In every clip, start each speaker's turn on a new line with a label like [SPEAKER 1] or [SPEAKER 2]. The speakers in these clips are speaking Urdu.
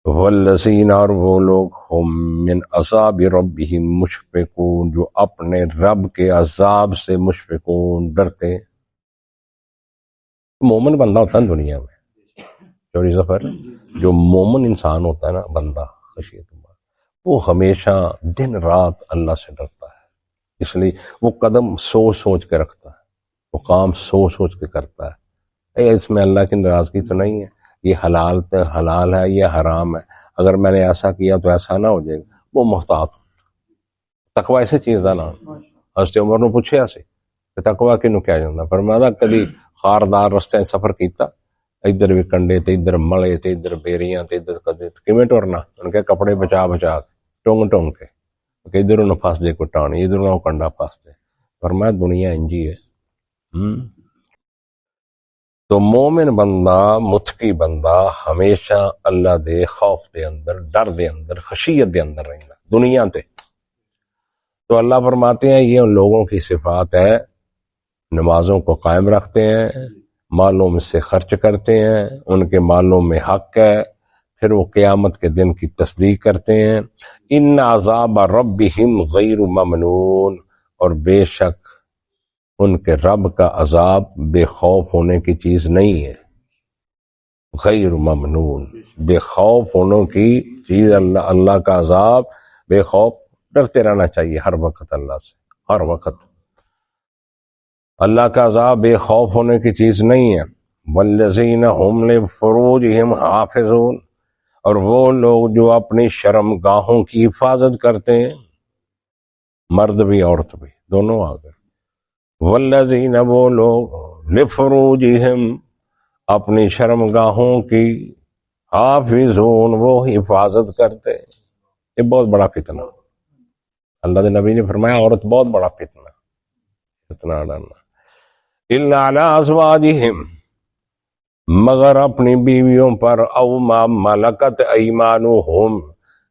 [SPEAKER 1] والذین، اور وہ لوگ ہم من عذاب ربہم مشفقون، جو اپنے رب کے عذاب سے مشفقون، ڈرتے ہیں۔ مومن بندہ ہوتا ہے دنیا میں، چوری ظفر، جو مومن انسان ہوتا ہے نا، بندہ خشیت اللہ، وہ ہمیشہ دن رات اللہ سے ڈرتا ہے، اس لیے وہ قدم سوچ سوچ کے رکھتا ہے، وہ کام سوچ سوچ کے کرتا ہے، اس میں اللہ کی ناراضگی تو نہیں ہے، یہ حلال ہے، یہ حرام ہے، اگر میں نے ایسا کیا تو ایسا نہ ہو جائے گا، وہ محتاط۔ تقوی ایسے چیز کا نام۔ حضرت عمر نے پوچھا ایسے کہ تقوی کنوں کیا جاتا، فرمایا کدی خاردار رستے سفر کیتا، ادھر بھی کنڈے تے ادھر ملے تے ادھر بیریاں تے ادھر کدے کیویں ٹرنا، ان کے کپڑے بچا بچا ٹونگ ٹونگ کے کہ ادھر نہ پھنس جائے کوئی ٹانی، ادھر نہ کنڈا پھنس جائے، فرمایا دنیا انجی ہے۔ تو مومن بندہ، متقی بندہ ہمیشہ اللہ دے خوف دے اندر، ڈر دے اندر، خشیت دے اندر رہندا دنیا تے۔ تو اللہ فرماتے ہیں یہ ان لوگوں کی صفات ہے، نمازوں کو قائم رکھتے ہیں، مالوں میں سے خرچ کرتے ہیں، ان کے مالوں میں حق ہے، پھر وہ قیامت کے دن کی تصدیق کرتے ہیں۔ ان عذاب ربہم غیر ممنون، اور بے شک ان کے رب کا عذاب بے خوف ہونے کی چیز نہیں ہے، غیر ممنون، بے خوف ہونے کی چیز، اللہ کا عذاب بے خوف، ڈرتے رہنا چاہیے ہر وقت اللہ سے، ہر وقت اللہ کا عذاب بے خوف ہونے کی چیز نہیں ہے۔ والذین هم لفروجہم حافظون، اور وہ لوگ جو اپنی شرم گاہوں کی حفاظت کرتے ہیں، مرد بھی عورت بھی دونوں آ گئے۔ والذین، وہ لوگ لفروجہم، اپنی شرم گاہوں کی، حافظون، وہ حفاظت کرتے ہیں۔ یہ بہت بڑا فتنہ، اللہ کے نبی نے فرمایا عورت بہت بڑا فتنہ ڈالنا۔ الا علی ازواجہم، مگر اپنی بیویوں پر، او ما ملکت ایمانہم،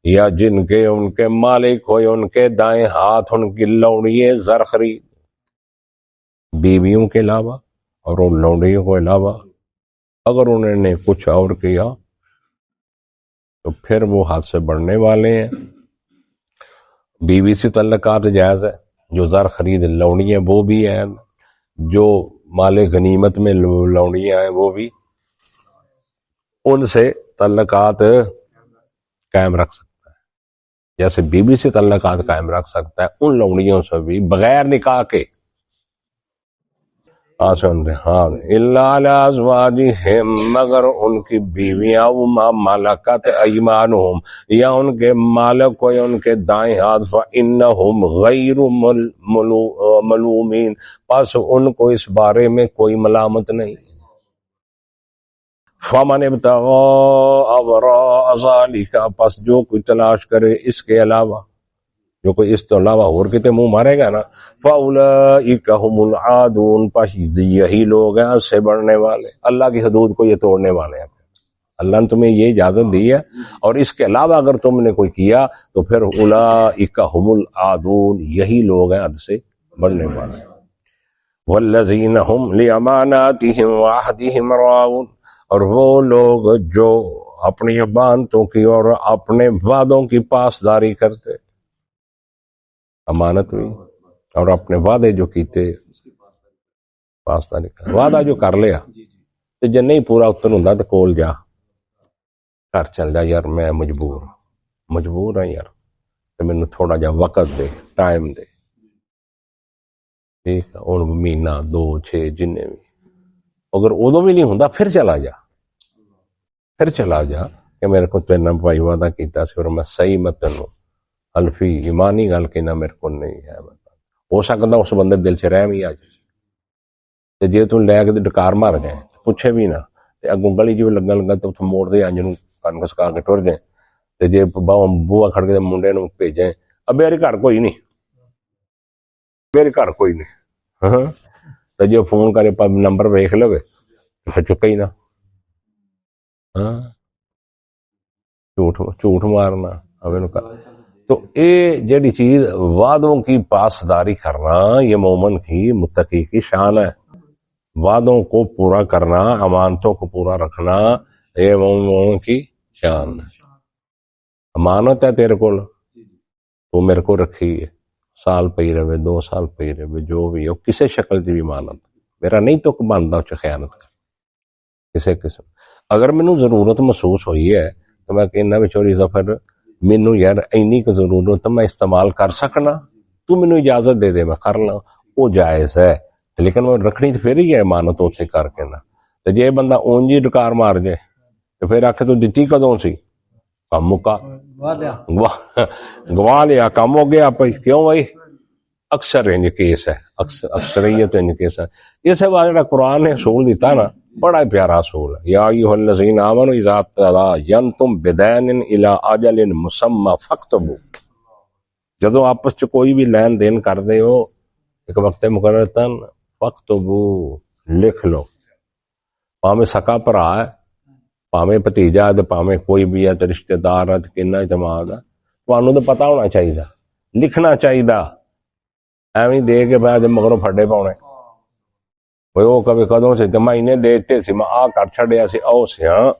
[SPEAKER 1] یا جن کے ان کے مالک ہوئے ان کے دائیں ہاتھ، ان کی لوڑیے زر خرید، بیویوں کے علاوہ اور ان لوڑیوں کے علاوہ اگر انہوں نے کچھ اور کیا تو پھر وہ حد سے بڑھنے والے ہیں۔ بیوی سے تعلقات جائز ہے، جو زر خرید لوڑیاں وہ بھی ہیں، جو مال غنیمت میں لوڑیاں ہیں وہ بھی، ان سے تعلقات قائم رکھ سکتا ہے، جیسے بیوی سے تعلقات قائم رکھ سکتا ہے، ان لوڑیوں سے بھی بغیر نکاح کے۔ ہاں، الا علی ازواجہم، مگر ان کی بیویاں، وما ملکت ایمانہم، یا ان کے مالک کو، یا ان کے دائیں ہاتھ، فانہم غیر ملومین، پس ان کو اس بارے میں کوئی ملامت نہیں۔ فمن ابتغاء وراء ذلک، پس جو کوئی تلاش کرے اس کے علاوہ، جو کوئی اس تو علاوہ اور کتے منہ مارے گا نا، فاولئک هم العادون، پس یہی لوگ ہیں سے بڑھنے والے، اللہ کی حدود کو یہ توڑنے والے ہیں۔ اللہ نے تمہیں یہ اجازت دی ہے، اور اس کے علاوہ اگر تم نے کوئی کیا تو پھر اولئک هم العادون، یہی لوگ ہیں حد سے بڑھنے والے۔ والذین هم لاماناتهم وعہدهم راعون، اور وہ لوگ جو اپنی امانتوں کی اور اپنے وعدوں کی پاسداری کرتے، امانت ہوئی اور اپنے وعدے جو کیتے پاسداری کر، وعدہ جو کر لیا تو جے نہیں پورا اتن ہوندا تو کول جا، گھر چل جا، یار میں مجبور ہوں یار، تو مینوں تھوڑا جا وقت دے، ٹائم دے، ٹھیک ہے، اور مہینہ 2 6 جنے بھی، اگر ادو بھی نہیں ہوندا پھر چلا جا کہ میرے کو تیرے نال بھائی وعدہ کیتا سی اور میں صحیح مت تینوں الفی ایمانی گل کہنا میرے کو نہیں ہے، ہو سکتا اس بندے دل چ رحم ہی آ جائے، تے جے تو لے کے ڈکار مار جائے پوچھے بھی نہ، تے اگوں گلی جو لگن لگا تو موڑ دے انج نوں کن کسکا کے ٹر جائے، تے جے بوا کھڑ کے منڈے نوں بھیجے، اب میرے گھر کوئی نہیں، ہاں، تے جے فون کرے نمبر ویکھ لوے پھر چکے ہی نہ، ہاں، جھوٹ مارنا۔ تو یہ جڑی چیز وعدوں کی پاسداری کرنا، یہ مومن کی، متقی کی شان ہے، وعدوں کو پورا کرنا، امانتوں کو پورا رکھنا، یہ مومن کی شان ہے۔ امانت ہے تیرے کو، تو میرے کو رکھی ہے، سال پئی رہے 2 سال پئی رہے جو بھی ہو، کسی شکل کی بھی امانت میرا نہیں تو بنتا اس خیانت کر کسی قسم۔ اگر مینوں ضرورت محسوس ہوئی ہے تو میں کہنا بھی چوری ظفر مینوں یار اینی کو ضرورت میں استعمال کر سکنا، تو مینوں اجازت دے میں کر لاں، وہ جائز ہے، لیکن وہ رکھنی تو پھر ہی ہے امانت اتنے کر کے نا۔ تو جے بندہ اونج ہی ڈکار مار جائے تو پھر آخے تو دتی کدوں سی، کم مکا گوا لیا، کم ہو گیا پہ کیوں بھائی؟ اکثر انج کیس ہے، اکثریت انج کیس ہے۔ اس بات جڑا قرآن نے اصول دیتا نا بڑا پیارا اصول ہے، یا ایھا الذین آمنوا اذا تداینتم بدین الی اجل مسمی فاکتبوا، جدو آپس چ کوئی بھی لین دین کر دے ہو ایک وقت مقرر تن فاکتبوا، لکھ لو، پاویں سکا بھرا ہے، پاویں بھتیجا ہے، پاویں کوئی بھی ہے، رشتہ دار ہے، کنا اعتماد ہے، تمہیں تو پتا ہونا چاہیے، لکھنا چاہیے، ایویں دے کے بعد مگروں پھڈے پاؤنے بھائی وہ کبھی کدوں سے تو مہینے دیتے سی میں آ کر چھڑیا سی او سی ہاں۔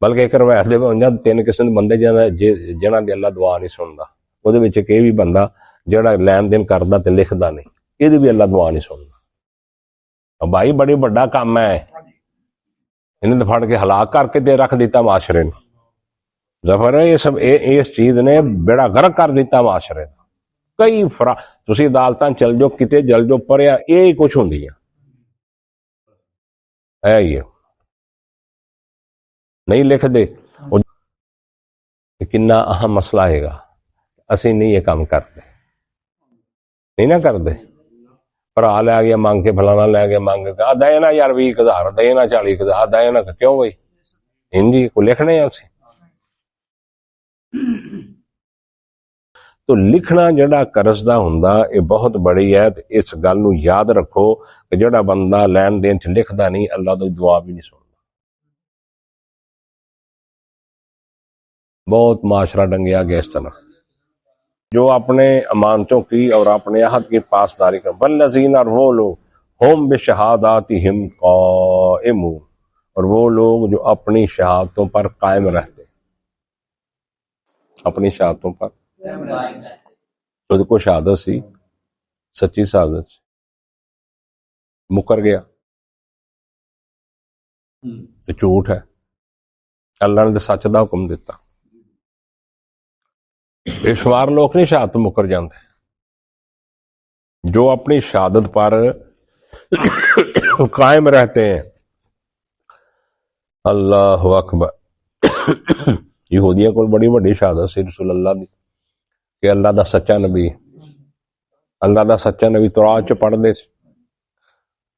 [SPEAKER 1] بلکہ ایک روایت دے جب 3 قسم دے بندے جنہاں دی اللہ دعا نہیں سندا، وہ دے وچ کوئی بھی بندہ جڑا لین دین کردا تے لکھدا نہیں، یہ بھی اللہ دعا نہیں سندا۔ بھائی بڑی بڑا کام ہے، انہیں تو پھڑ کے ہلاک کر کے دے رکھ دیتا معاشرے نے۔ ظفر یہ سب اس چیز نے بیڑا غرق کر دیتا معاشرے کا۔ کئی تسی عدالتاں چل جو، کتے جل جو، پریا یہ کچھ ہوندی ہے یہ نہیں لکھ دے، کنا اہم مسئلہ ہے گا، اسی نہیں یہ کام کرتے، نہیں نہ کرتے، پر آ لے گیا مانگ کے، فلانا لے گیا مانگ کے، دے نا یار 20,000، دے نا 40,000، دے نا کیوں بھائی ہندی کو لکھنے ہیں اسی۔ تو لکھنا جڑا قرض دا ہوندا یہ بہت بڑی ہے، اس گل نو یاد رکھو کہ جڑا بندہ لین دین چ لکھدا نہیں اللہ دی دعا بھی نہیں سندا۔ بہت معاشرہ ڈنگیا گیا اس طرح، جو اپنے امانتوں کی اور اپنے عہد کی پاسداری کر، والذین، اور وہ لوگ، ہم بشہاداتہم قائمون، اور وہ لوگ جو اپنی شہادتوں پر قائم رہتے، اپنی شہادتوں پر خود کو شہادت سی، سچی شہادت سی، مکر گیا تو جھوٹ ہے، اللہ نے تو سچ دا حکم دیتا۔ بے شمار لوگ نہیں شہادت مکر جاندے، جو اپنی شہادت پر قائم رہتے ہیں۔ اللہ اکبر، یہودیاں کو بڑی بڑی شہادت سی رسول اللہ دی کہ اللہ دا سچا نبی، اللہ دا سچا نبی تورات چ پڑھ دے سی،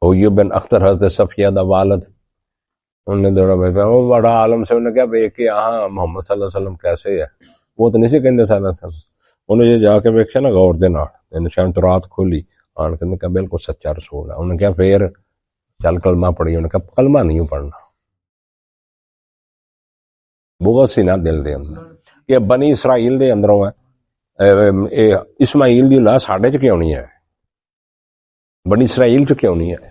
[SPEAKER 1] ہوئی بن اختر حضرت صفیہ دا والد، انہوں نے دوڑا بیٹھا، وہ بڑا عالم سے، انہوں نے کہا بے کہ ہاں محمد صلی اللہ علیہ وسلم کیسے ہے، وہ تو نہیں سی کہندے صلی اللہ علیہ وسلم، انہوں نے جا کے ویکھیا نا غور دے نال، نشان تورات کھولی، آن کے کہا بالکل سچا رسول ہے، انہوں نے کہا پھر چل کلمہ پڑھی، انہوں نے کہا کلمہ نہیں پڑھنا، بغض سی نہ دل دے اندر، یہ بنی اسرائیل دے اندروں ہے، اسماعیل دی اولاد ساڈے چ کیوں نہیں ہے، بنی اسرائیل چ کیوں نہیں ہے؟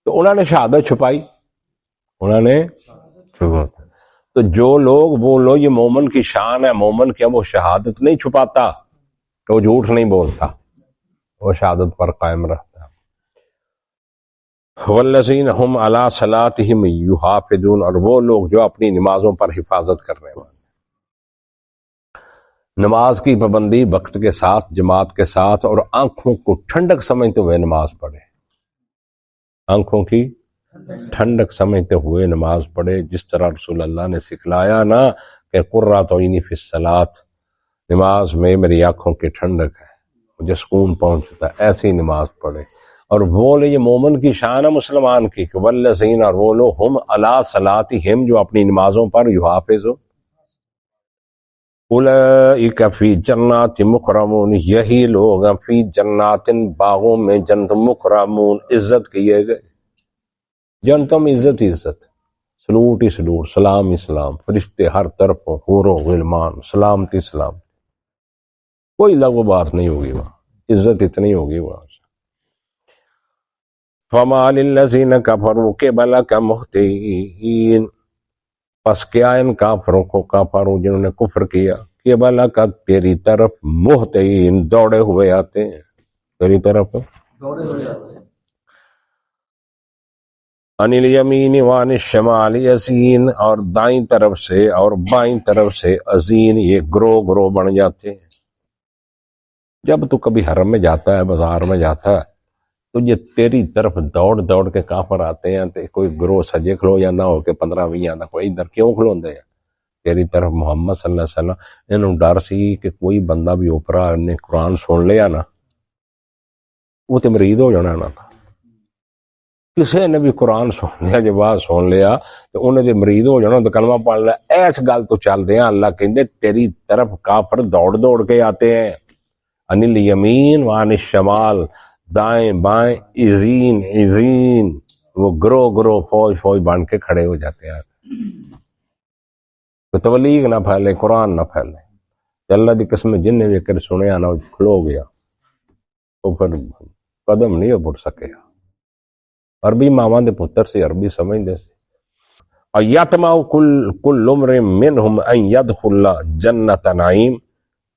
[SPEAKER 1] تو انہوں نے شہادت چھپائی، انہوں نے تو جو لوگ بولو یہ مومن کی شان ہے، مومن کیا وہ شہادت نہیں چھپاتا، وہ جھوٹ نہیں بولتا، وہ شہادت پر قائم رہتا۔ والذین هم علی صلاتہم یحافظون، اور وہ لوگ جو اپنی نمازوں پر حفاظت کرنے والے، نماز کی پابندی وقت کے ساتھ، جماعت کے ساتھ، اور آنکھوں کو ٹھنڈک سمجھتے ہوئے نماز پڑھے، آنکھوں کی ٹھنڈک سمجھتے ہوئے نماز پڑھے، جس طرح رسول اللہ نے سکھلایا نا کہ قرۃ عینی فی الصلاۃ، نماز میں میری آنکھوں کی ٹھنڈک ہے، مجھے سکون پہنچتا ہے، ایسی نماز پڑھے۔ اور وہ یہ مومن کی شان ہے مسلمان کی کہ والذین، اور وہ لوگ ہم علی صلاتہم، جو اپنی نمازوں پر یحافظون، اولئک فی جنات مکرمون، یہی لوگ ہیں فی جنات، باغوں میں، جنت، مکرمون، عزت کیے گئے، جنتوں میں عزت ہی عزت، سلوٹ ہی سلوٹ، سلام ہی سلام، فرشتے ہر طرف، حور و غلمان، سلامتی سلام، کوئی لغو بات نہیں ہوگی وہاں، عزت اتنی ہوگی وہاں۔ فَمَا لِلَّذِينَ كَفَرُوا قِبَلَكَ مُهْطِعِينَ، پس کیا ان کافروں کو کافروں جنہوں نے کفر کیا کہ بھلا کا تیری طرف محتین دوڑے ہوئے آتے ہیں، تیری طرف
[SPEAKER 2] دوڑے ہوئے آتے ہیں۔
[SPEAKER 1] ان الیمین وان الشمال عزین، اور دائیں طرف سے اور بائیں طرف سے عزین، یہ گروہ گروہ بن جاتے ہیں۔ جب تو کبھی حرم میں جاتا ہے، بازار میں جاتا ہے، تو یہ تیری طرف دوڑ دوڑ کے کافر آتے ہیں، تو کوئی گروہ سجے کھلو یا نہ ہو کے 15-20 آتا، کوئی ادھر کیوں کھلوندے ہیں تیری طرف محمد صلی اللہ علیہ وسلم؟ انہوں ڈر سی کہ کوئی بندہ بھی اوپرا نے قرآن سن لیا نا، وہ تو مرید ہو جانا نا تھا۔ کسی نے بھی قرآن سن لیا، جب بات سن لیا تو انہیں جو مرید ہو جانا تو کلمہ پڑھ لیا۔ ایس گل تو چل دیا، اللہ کہندے تیری طرف کافر دوڑ دوڑ کے آتے ہیں، ان الیمین وان الشمال، دائیں بائیں، عزین عزین، وہ گروہ گروہ فوج فوج بن کے کھڑے ہو جاتے ہیں۔ تو تبلیغ نہ پھیلے، قرآن نہ پھیلے، اللہ دی قسم جن نے بھی کر سنیا نہ کھلو گیا، تو پھر قدم نہیں اٹھ سکے۔ عربی ماواں دے پتر سے عربی سمجھدے سے۔ ایتمع کل امرئ منہم ان یدخل جنت نعیم،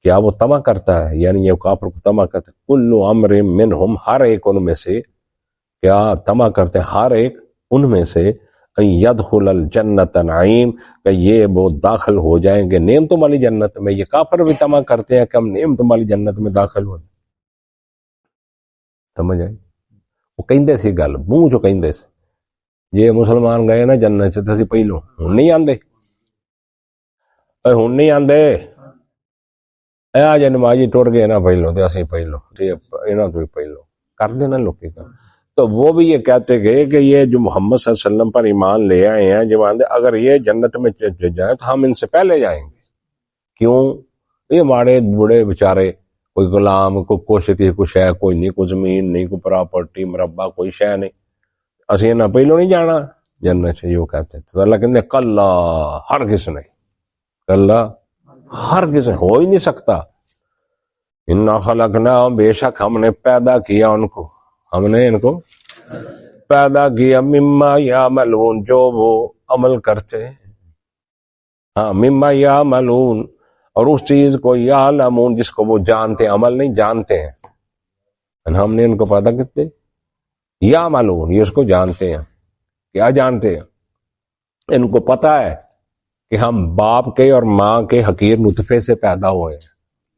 [SPEAKER 1] کیا وہ طمع کرتا ہے، یعنی یہ کافر کو طمع کرتا ہے، کل امرئ منہم، ہر ایک ان میں سے، کیا طمع کرتے ہیں ہر ایک ان میں سے، ان یدخل الجنت نعیم، کہ یہ وہ داخل ہو جائیں گے نعمتوں والی جنت میں۔ یہ کافر بھی طمع کرتے ہیں کہ ہم نعمتوں والی جنت میں داخل ہو جائیں۔ سمجھ آئی؟ وہ کہندے سی گل منہ چو کہندے سی، جے مسلمان گئے نا جنت چ اسی پہلو ہن نہیں آندے، ہن نہیں آندے، اے آ جے نمازی ٹر گئے نا پہلو تے اسی پہلو، انہاں تو پہلو کر دینا لوکی کا۔ تو وہ بھی یہ کہتے گئے کہ یہ جو محمد صلی اللہ علیہ وسلم پر ایمان لے آئے ہیں، جب آندے اگر یہ جنت میں جائیں تو ہم ان سے پہلے جائیں گے۔ کیوں؟ یہ ماڑے بوڑھے بچارے، کوئی غلام، کوئی کچھ کی کوئی شے کوئی نہیں، کوئی زمین نہیں، کوئی پراپرٹی مربع کوئی شے نہیں، اسی نہ پہلو نہیں جانا جنت سے، یہ کہتے تو اللہ کہتے کلا، ہرگز نہیں، کلا ہرگز ہو ہی نہیں سکتا۔ انا خلقناہم، بے شک ہم نے پیدا کیا ان کو، ہم نے ان کو پیدا کیا، مما یعملون، جو وہ عمل کرتے ہیں، ہاں مما یعملون، اور اس چیز کو یعلمون جس کو وہ جانتے ہیں، عمل نہیں جانتے ہیں، ہم نے ان کو پیدا کرتے یعملون، یہ اس کو جانتے ہیں۔ کیا جانتے ہیں؟ ان کو پتا ہے کہ ہم باپ کے اور ماں کے حقیر نطفے سے پیدا ہوئے ہیں،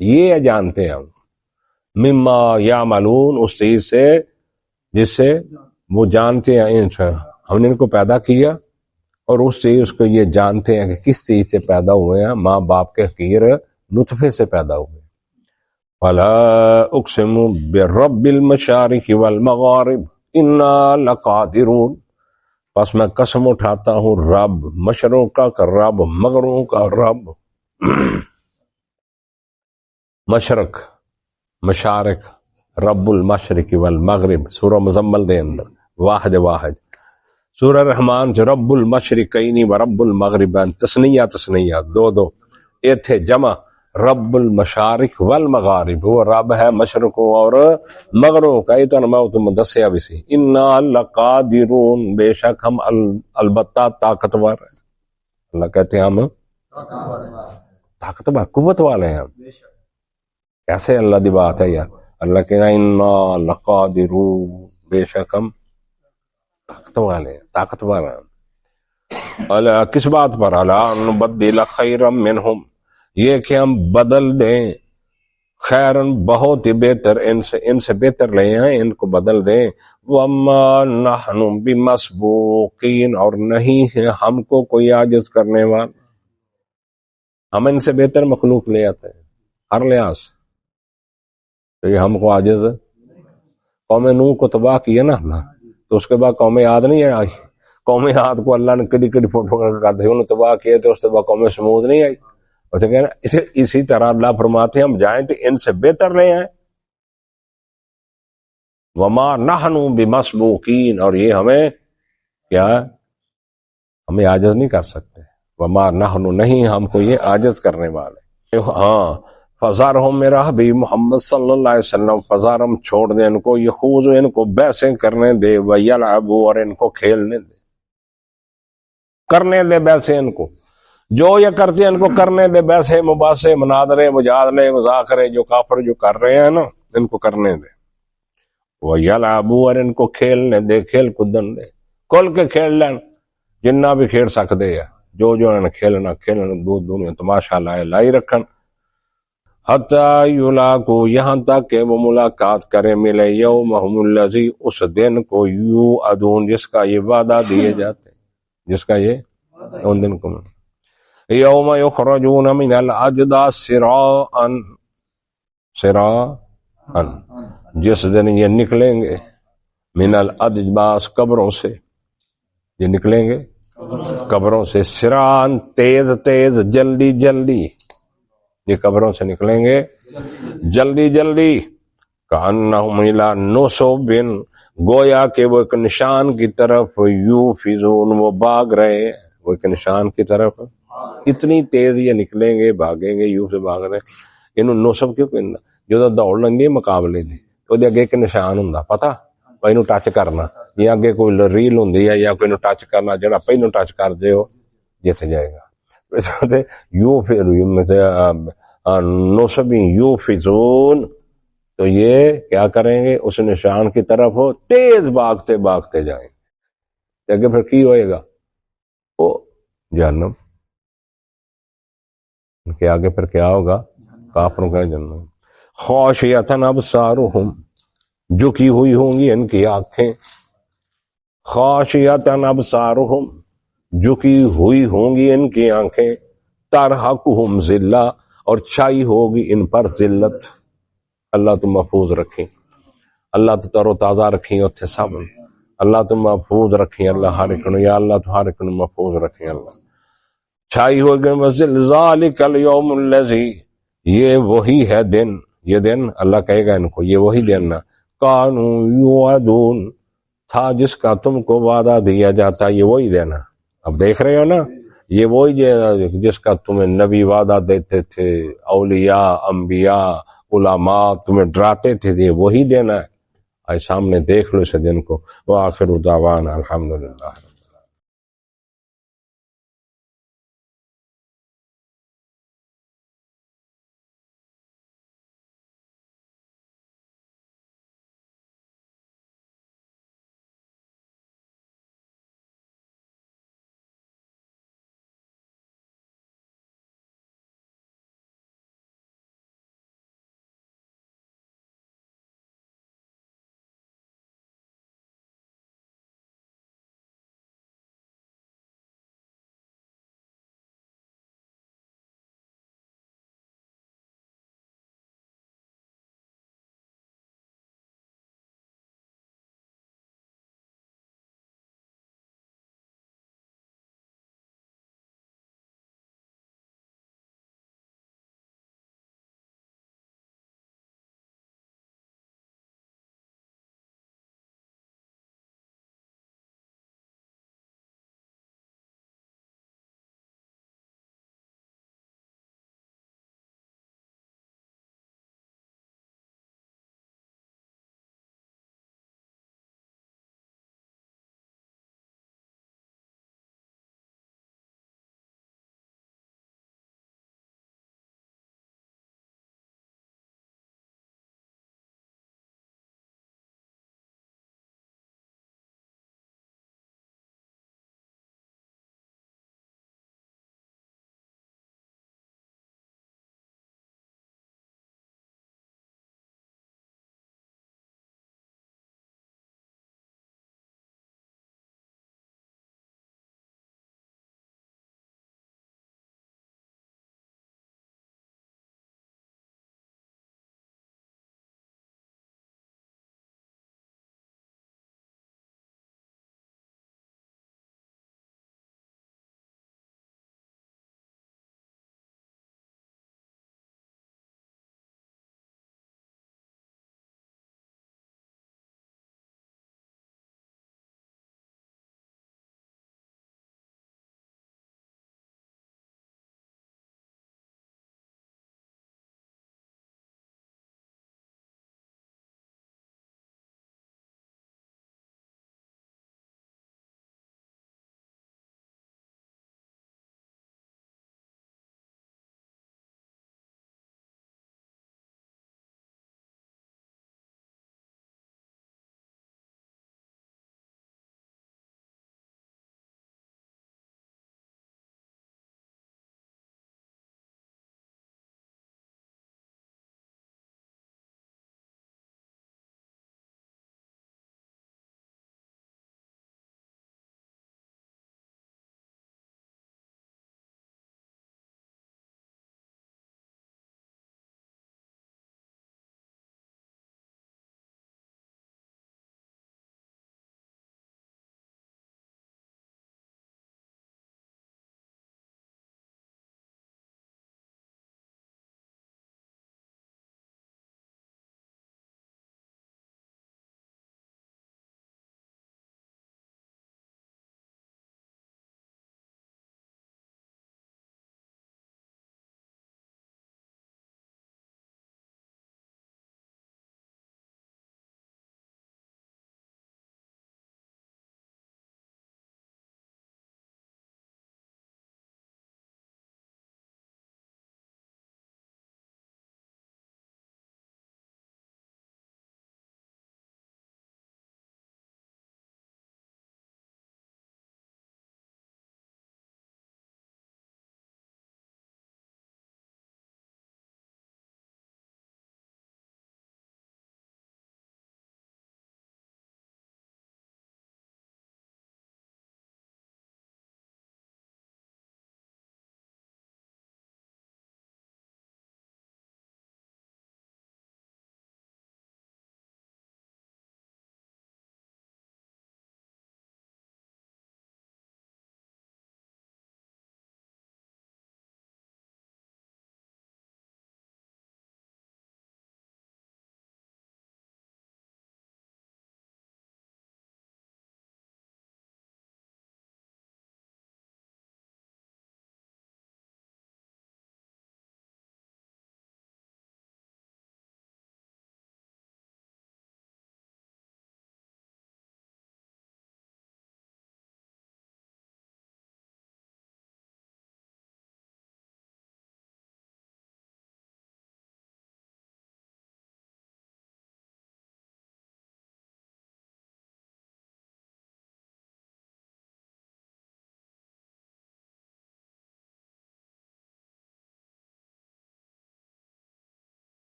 [SPEAKER 1] یہ جانتے ہیں ہم۔ مما یعملون، اس چیز سے جس سے وہ جانتے ہیں، ہم نے ان کو پیدا کیا اور اس چیز کو یہ جانتے ہیں کہ کس چیز سے پیدا ہوئے ہیں، ماں باپ کے حقیر نطفے سے پیدا ہوئے۔ فلا اقسم برب المشارق والمغارب انا لقادرون، پس میں قسم اٹھاتا ہوں رب مشرقوں کا رب، مغربوں کا رب، مشرق مشارق، رب المشرق والمغرب، سورہ مزمل دے اندر واحد واحد، سورہ رحمان جو رب المشرقین و رب المغربین، تسنیہ دو دو، ایتھے جمع رب المشارق والمغارب، وہ رب ہے مشرقوں اور مغربوں کا۔ یہ تو میں تم دسیا بھی سی، انا لقادرون، بے شک ہم البتہ طاقتور ہیں۔ اللہ کہتے ہیں ہم طاقتور قوت والے ہیں ہم۔ کیسے اللہ دی بات ہے یار، اللہ کہنا انا لقادرون، بے شک ہم طاقتور ہیں۔ اللہ کس بات پر؟ اللہ نبدل خیرا منہم، یہ کہ ہم بدل دیں، خیرن بہت ہی بہتر، ان سے بہتر لے آئیں، ان کو بدل دیں۔ وما نحن بمسبوقین، اور نہیں ہے ہم کو کوئی عاجز کرنے والا، ہم ان سے بہتر مخلوق لے آتے ہیں ہر لحاظ سے، تو یہ ہم کو عاجز ہے۔ قوم نوح کو تباہ کیا نا اللہ، تو اس کے بعد قوم عاد نہیں آئی، قوم عاد کو اللہ نے کڑی کڑی فوٹو کر دی، انہوں تباہ کیا، تو اس کے بعد قوم سمود نہیں آئی۔ اسی طرح اللہ فرماتے ہیں ہم جائیں تو ان سے بہتر لے آئیں۔ وما نحن بمسبوقین، اور یہ ہمیں کیا، ہمیں عاجز نہیں کر سکتے۔ وما نحن، نہیں ہم کو یہ عاجز کرنے والے۔ ہاں فزارہم، میرا حبیب محمد صلی اللہ علیہ وسلم، فزارہم چھوڑ دے ان کو، یخوض ان کو بحثیں کرنے دے، ویلعبوا، اور ان کو کھیلنے دے۔ کرنے دے ویسے ان کو جو یہ کرتے ہیں ان کو کرنے دے ویسے مباحثے مناظرے مجادلے مذاکرے جو کافر جو کر رہے ہیں نا ان کو کرنے دے. وَيَلْعَبُوا اور ان کو کھیلنے دے کھیل کودن دے کھل کے کھیل لین جنہ بھی کھیل سکتے ہیں جو انہیں کھیلنا دنیا تماشا لائی رکھن. حتی یلاقو یہاں تک کہ وہ ملاقات کرے ملے یومہم الذی اس دن کو یوعدون جس کا یہ وعدہ دیے جاتے جس کا یہ ان دن کو یوم یخرجون من الاجداث سراعا جس دن یہ نکلیں گے من الاجداث قبروں سے یہ نکلیں گے قبروں سے سران تیز تیز جلدی جلدی یہ قبروں سے نکلیں گے جلدی جلدی کأنہم الی نصب گویا کہ وہ ایک نشان کی طرف یوفزون وہ بھاگ رہے ہیں وہ ایک نشان کی طرف اتنی تیز یہ نکلیں گے بھاگیں گے یوں سے بھاگ رہے انہوں نصب کیوں کہنا جو دوڑ لیں مقابلے دی تو اگے ایک نشان ہوں پتا پہنو ٹچ کرنا یا اگے کوئی ریل ہوں یا کوئی نو ٹچ کرنا جڑا پہنو ٹچ کر دے ہو جیتے جائے گا یوں نصبی یوفزون تو یہ کیا کریں گے اس نشان کی طرف ہو تیز بھاگتے بھاگتے جائیں گے اگے پھر کی ہوئے گا وہ جہنم ان کے آگے پھر کیا ہوگا کافروں کا جہنم. خاشعۃ ابصارہم جھکی ہوئی ہوں گی ان کی آنکھیں خاشعۃ ابصارہم جھکی ہوئی ہوں گی ان کی آنکھیں ترہقہم ذلہ اور چھائی ہوگی ان پر ذلت. اللہ تو محفوظ رکھیں اللہ تو تر و تازہ رکھیں اتھے سب اللہ تو محفوظ رکھیں اللہ ہر ایک یا اللہ تو ہر ایک محفوظ رکھیں اللہ چھائی ہوگی ذالک الیوم الذی یہ وہی ہے دن یہ دن اللہ کہے گا ان کو یہ وہی دن کانوا یوعدون تھا جس کا تم کو وعدہ دیا جاتا یہ وہی دن اب دیکھ رہے ہو نا یہ وہی جس کا تمہیں نبی وعدہ دیتے تھے اولیاء انبیاء علماء تمہیں ڈراتے تھے یہ وہی دن ہے آج سامنے دیکھ لو اس دن کو وآخر دعوانا الحمدللہ.